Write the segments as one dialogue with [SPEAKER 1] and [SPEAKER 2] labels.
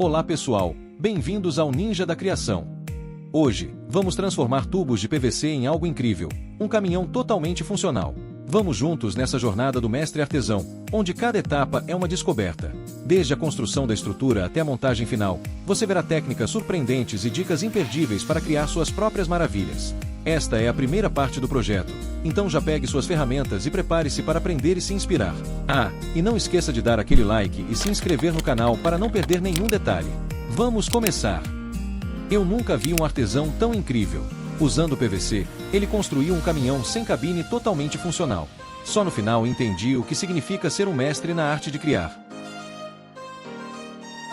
[SPEAKER 1] Olá pessoal, bem-vindos ao Ninja da Criação. Hoje, vamos transformar tubos de PVC em algo incrível, um caminhão totalmente funcional. Vamos juntos nessa jornada do mestre artesão, onde cada etapa é uma descoberta. Desde a construção da estrutura até a montagem final, você verá técnicas surpreendentes e dicas imperdíveis para criar suas próprias maravilhas. Esta é a primeira parte do projeto, então já pegue suas ferramentas e prepare-se para aprender e se inspirar. E não esqueça de dar aquele like e se inscrever no canal para não perder nenhum detalhe. Vamos começar! Eu nunca vi um artesão tão incrível. Usando PVC, ele construiu um caminhão sem cabine totalmente funcional. Só no final entendi o que significa ser um mestre na arte de criar.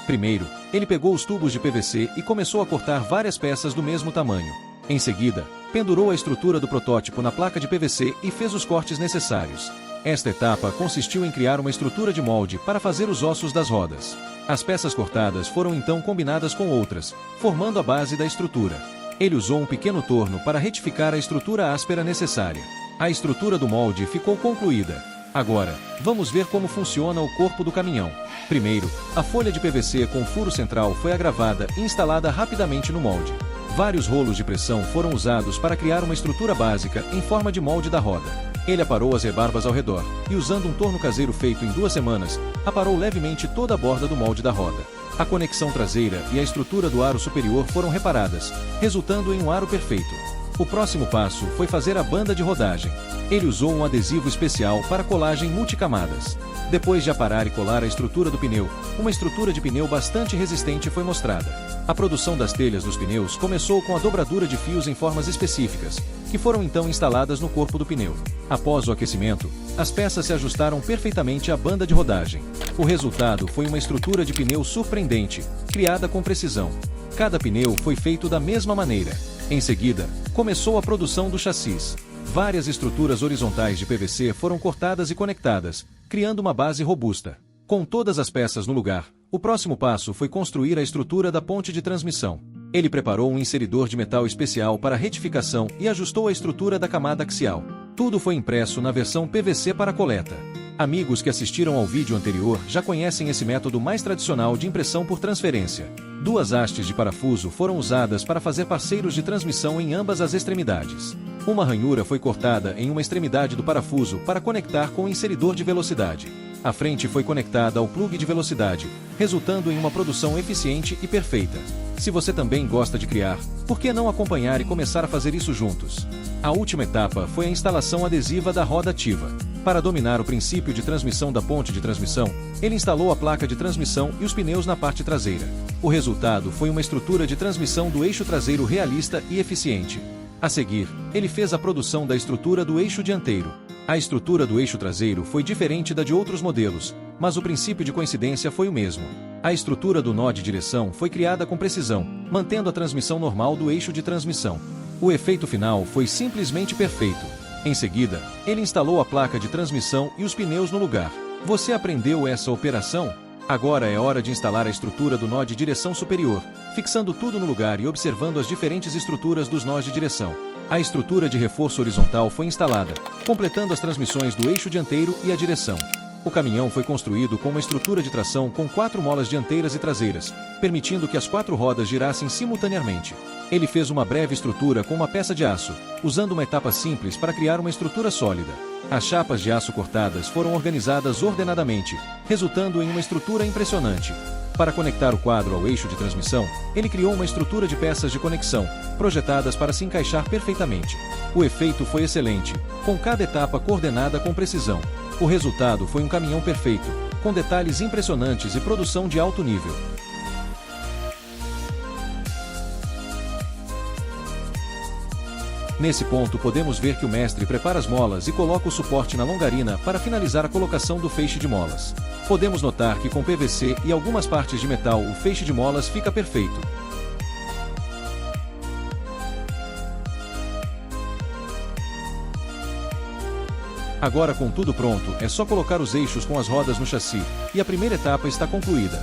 [SPEAKER 1] Primeiro, ele pegou os tubos de PVC e começou a cortar várias peças do mesmo tamanho. Em seguida, pendurou a estrutura do protótipo na placa de PVC e fez os cortes necessários. Esta etapa consistiu em criar uma estrutura de molde para fazer os ossos das rodas. As peças cortadas foram então combinadas com outras, formando a base da estrutura. Ele usou um pequeno torno para retificar a estrutura áspera necessária. A estrutura do molde ficou concluída. Agora, vamos ver como funciona o corpo do caminhão. Primeiro, a folha de PVC com furo central foi agravada e instalada rapidamente no molde. Vários rolos de pressão foram usados para criar uma estrutura básica em forma de molde da roda. Ele aparou as rebarbas ao redor e, usando um torno caseiro feito em 2 semanas, aparou levemente toda a borda do molde da roda. A conexão traseira e a estrutura do aro superior foram reparadas, resultando em um aro perfeito. O próximo passo foi fazer a banda de rodagem. Ele usou um adesivo especial para colagem multicamadas. Depois de aparar e colar a estrutura do pneu, uma estrutura de pneu bastante resistente foi mostrada. A produção das telhas dos pneus começou com a dobradura de fios em formas específicas, que foram então instaladas no corpo do pneu. Após o aquecimento, as peças se ajustaram perfeitamente à banda de rodagem. O resultado foi uma estrutura de pneu surpreendente, criada com precisão. Cada pneu foi feito da mesma maneira. Em seguida, começou a produção do chassis. Várias estruturas horizontais de PVC foram cortadas e conectadas, criando uma base robusta. Com todas as peças no lugar, o próximo passo foi construir a estrutura da ponte de transmissão. Ele preparou um inseridor de metal especial para retificação e ajustou a estrutura da camada axial. Tudo foi impresso na versão PVC para coleta. Amigos que assistiram ao vídeo anterior já conhecem esse método mais tradicional de impressão por transferência. 2 hastes de parafuso foram usadas para fazer parceiros de transmissão em ambas as extremidades. Uma ranhura foi cortada em uma extremidade do parafuso para conectar com o inseridor de velocidade. A frente foi conectada ao plugue de velocidade, resultando em uma produção eficiente e perfeita. Se você também gosta de criar, por que não acompanhar e começar a fazer isso juntos? A última etapa foi a instalação adesiva da roda ativa. Para dominar o princípio de transmissão da ponte de transmissão, ele instalou a placa de transmissão e os pneus na parte traseira. O resultado foi uma estrutura de transmissão do eixo traseiro realista e eficiente. A seguir, ele fez a produção da estrutura do eixo dianteiro. A estrutura do eixo traseiro foi diferente da de outros modelos, mas o princípio de coincidência foi o mesmo. A estrutura do nó de direção foi criada com precisão, mantendo a transmissão normal do eixo de transmissão. O efeito final foi simplesmente perfeito. Em seguida, ele instalou a placa de transmissão e os pneus no lugar. Você aprendeu essa operação? Agora é hora de instalar a estrutura do nó de direção superior, fixando tudo no lugar e observando as diferentes estruturas dos nós de direção. A estrutura de reforço horizontal foi instalada, completando as transmissões do eixo dianteiro e a direção. O caminhão foi construído com uma estrutura de tração com 4 molas dianteiras e traseiras, permitindo que as 4 rodas girassem simultaneamente. Ele fez uma breve estrutura com uma peça de aço, usando uma etapa simples para criar uma estrutura sólida. As chapas de aço cortadas foram organizadas ordenadamente, resultando em uma estrutura impressionante. Para conectar o quadro ao eixo de transmissão, ele criou uma estrutura de peças de conexão, projetadas para se encaixar perfeitamente. O efeito foi excelente, com cada etapa coordenada com precisão. O resultado foi um caminhão perfeito, com detalhes impressionantes e produção de alto nível. Nesse ponto podemos ver que o mestre prepara as molas e coloca o suporte na longarina para finalizar a colocação do feixe de molas. Podemos notar que com PVC e algumas partes de metal o feixe de molas fica perfeito. Agora com tudo pronto, é só colocar os eixos com as rodas no chassi, e a primeira etapa está concluída.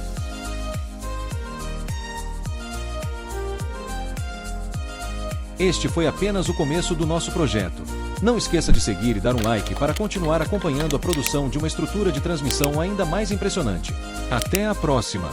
[SPEAKER 1] Este foi apenas o começo do nosso projeto. Não esqueça de seguir e dar um like para continuar acompanhando a produção de uma estrutura de transmissão ainda mais impressionante. Até a próxima!